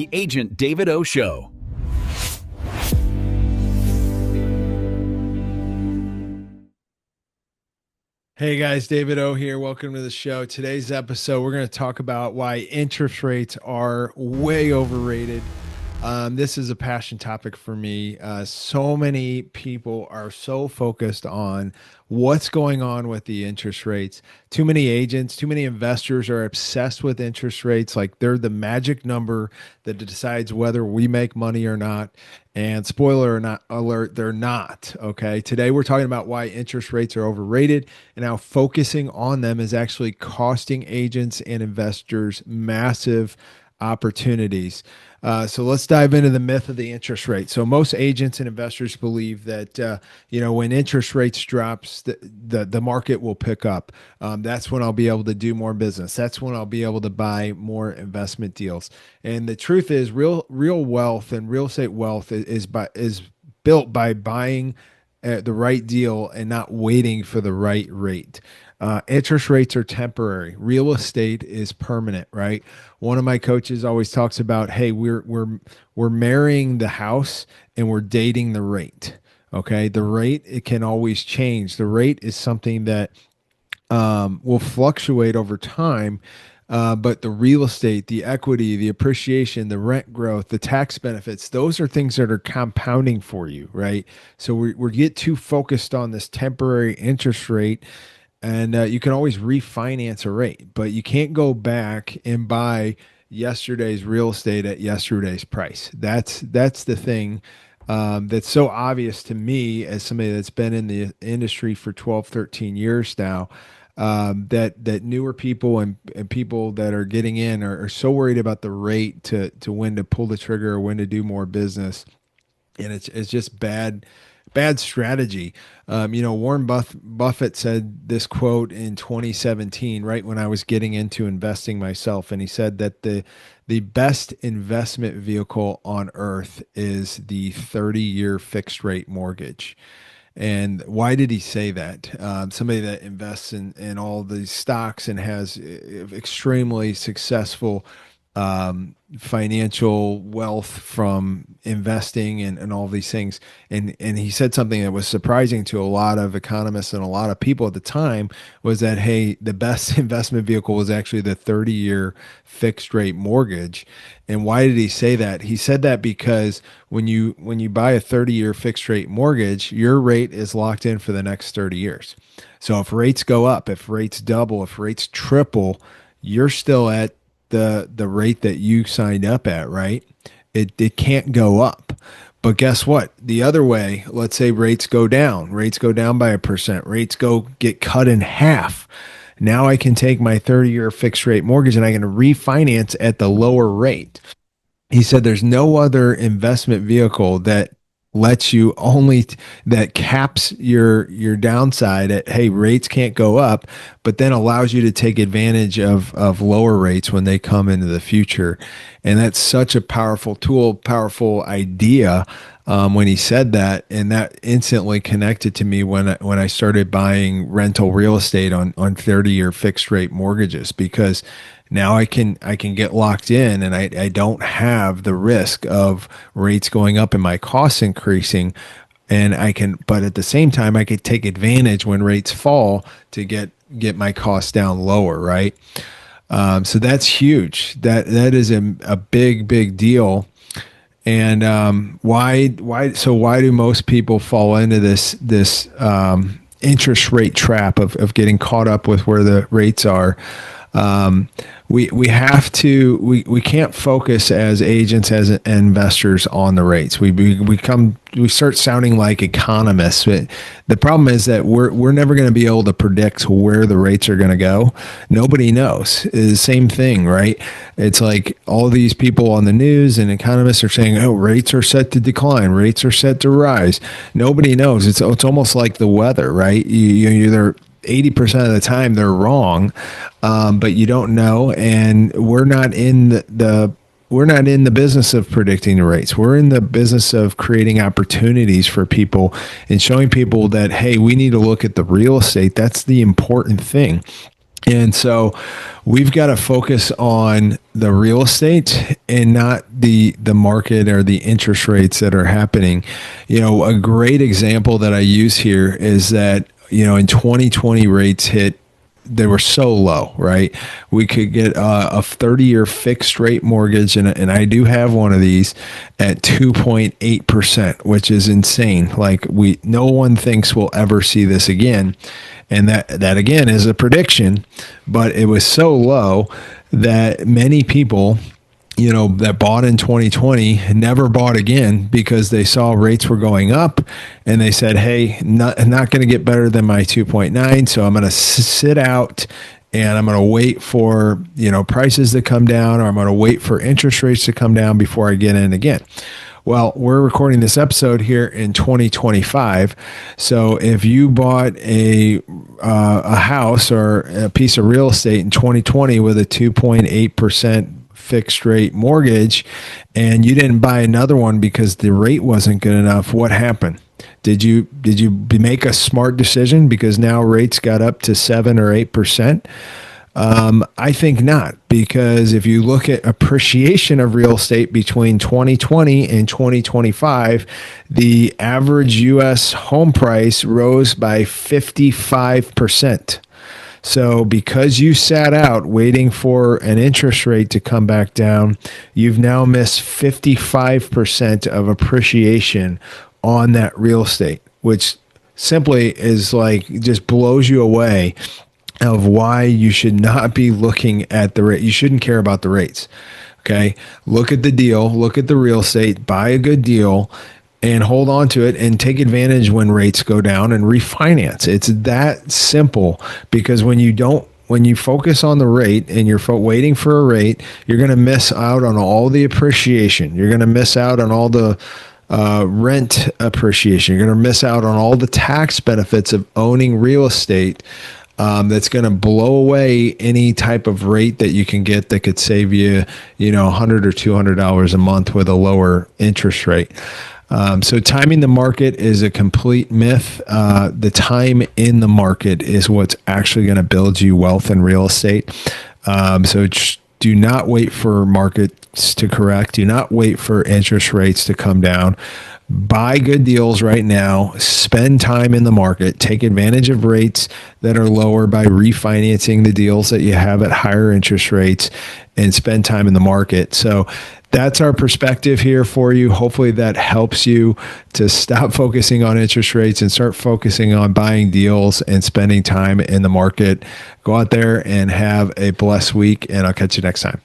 The Agent David O. Show. Hey guys, David O here. Welcome to the show. Today's episode, we're going to talk about why interest rates are way overrated. This is a passion topic for me. So many people are so focused on what's going on with the interest rates. Too many agents, too many investors are obsessed with interest rates. Like they're the magic number that decides whether we make money or not. And spoiler or not alert, they're not. Okay. Today we're talking about why interest rates are overrated and how focusing on them is actually costing agents and investors massive opportunities. So let's dive into the myth of the interest rate. So most agents and investors believe that when interest rates drops, the market will pick up. That's when I'll be able to do more business. That's when I'll be able to buy more investment deals. And the truth is, real wealth and real estate wealth is built by buying the right deal and not waiting for the right rate. Interest rates are temporary. Real estate is permanent, right? One of my coaches always talks about, hey, we're marrying the house and we're dating the rate. Okay, the rate, it can always change. The rate is something that will fluctuate over time. But the real estate, the equity, the appreciation, the rent growth, the tax benefits, those are things that are compounding for you, right? So we get too focused on this temporary interest rate, and you can always refinance a rate, but you can't go back and buy yesterday's real estate at yesterday's price. That's the thing that's so obvious to me as somebody that's been in the industry for 12, 13 years now. That newer people and people that are getting in are so worried about the rate to when to pull the trigger or when to do more business, and it's just bad strategy. Warren Buffett said this quote in 2017, right when I was getting into investing myself, and he said that the best investment vehicle on earth is the 30-year fixed rate mortgage. And why did he say that? Somebody that invests in all these stocks and has extremely successful financial wealth from investing and all these things. And he said something that was surprising to a lot of economists and a lot of people at the time was that, hey, the best investment vehicle was actually the 30-year fixed rate mortgage. And why did he say that? He said that because when you buy a 30-year fixed rate mortgage, your rate is locked in for the next 30 years. So if rates go up, if rates double, if rates triple, you're still at the rate that you signed up at, right? It can't go up. But guess what? The other way, let's say rates go down by 1%, rates get cut in half. Now I can take my 30-year fixed rate mortgage and I can refinance at the lower rate. He said there's no other investment vehicle that lets you that caps your downside at, hey, rates can't go up, but then allows you to take advantage of lower rates when they come into the future. And that's such a powerful tool, powerful idea. When he said that, and that instantly connected to me when I started buying rental real estate on 30-year fixed rate mortgages, because now I can get locked in and I don't have the risk of rates going up and my costs increasing. And but at the same time, I could take advantage when rates fall to get my costs down lower, right? So that's huge. That is a big deal. And why do most people fall into this interest rate trap of getting caught up with where the rates are? We can't focus as agents, as investors, on the rates. We start sounding like economists. But the problem is that we're never going to be able to predict where the rates are going to go. Nobody knows. It's the same thing, right? It's like all these people on the news and economists are saying, "Oh, rates are set to decline. Rates are set to rise." Nobody knows. It's almost like the weather, right? You either 80% of the time they're wrong, but you don't know. And we're not in the business of predicting the rates. We're in the business of creating opportunities for people and showing people that, hey, we need to look at the real estate. That's the important thing. And so we've got to focus on the real estate and not the market or the interest rates that are happening. A great example that I use here is that, in 2020 rates hit, they were so low, right? We could get a 30-year fixed rate mortgage, and I do have one of these at 2.8%, which is insane. Like no one thinks we'll ever see this again. And that again is a prediction, but it was so low that many people, that bought in 2020 never bought again because they saw rates were going up and they said, hey, not going to get better than my 2.9. So I'm going to sit out and I'm going to wait for, prices to come down, or I'm going to wait for interest rates to come down before I get in again. Well, we're recording this episode here in 2025. So if you bought a house or a piece of real estate in 2020 with a 2.8% fixed rate mortgage, and you didn't buy another one because the rate wasn't good enough, what happened? Did you make a smart decision because now rates got up to 7 or 8%? I think not, because if you look at appreciation of real estate between 2020 and 2025, the average U.S. home price rose by 55%. So because you sat out waiting for an interest rate to come back down, you've now missed 55% of appreciation on that real estate, which simply is like just blows you away of why you should not be looking at the rate. You shouldn't care about the rates. Okay. Look at the deal, look at the real estate, buy a good deal and hold on to it and take advantage when rates go down and refinance. It's that simple, because when you focus on the rate and you're waiting for a rate, you're going to miss out on all the appreciation. You're going to miss out on all the rent appreciation. You're going to miss out on all the tax benefits of owning real estate. That's going to blow away any type of rate that you can get that could save you, $100 or $200 a month with a lower interest rate. So timing the market is a complete myth. The time in the market is what's actually going to build you wealth in real estate. So do not wait for markets to correct. Do not wait for interest rates to come down. Buy good deals right now. Spend time in the market. Take advantage of rates that are lower by refinancing the deals that you have at higher interest rates, and spend time in the market. So that's our perspective here for you. Hopefully that helps you to stop focusing on interest rates and start focusing on buying deals and spending time in the market. Go out there and have a blessed week, and I'll catch you next time.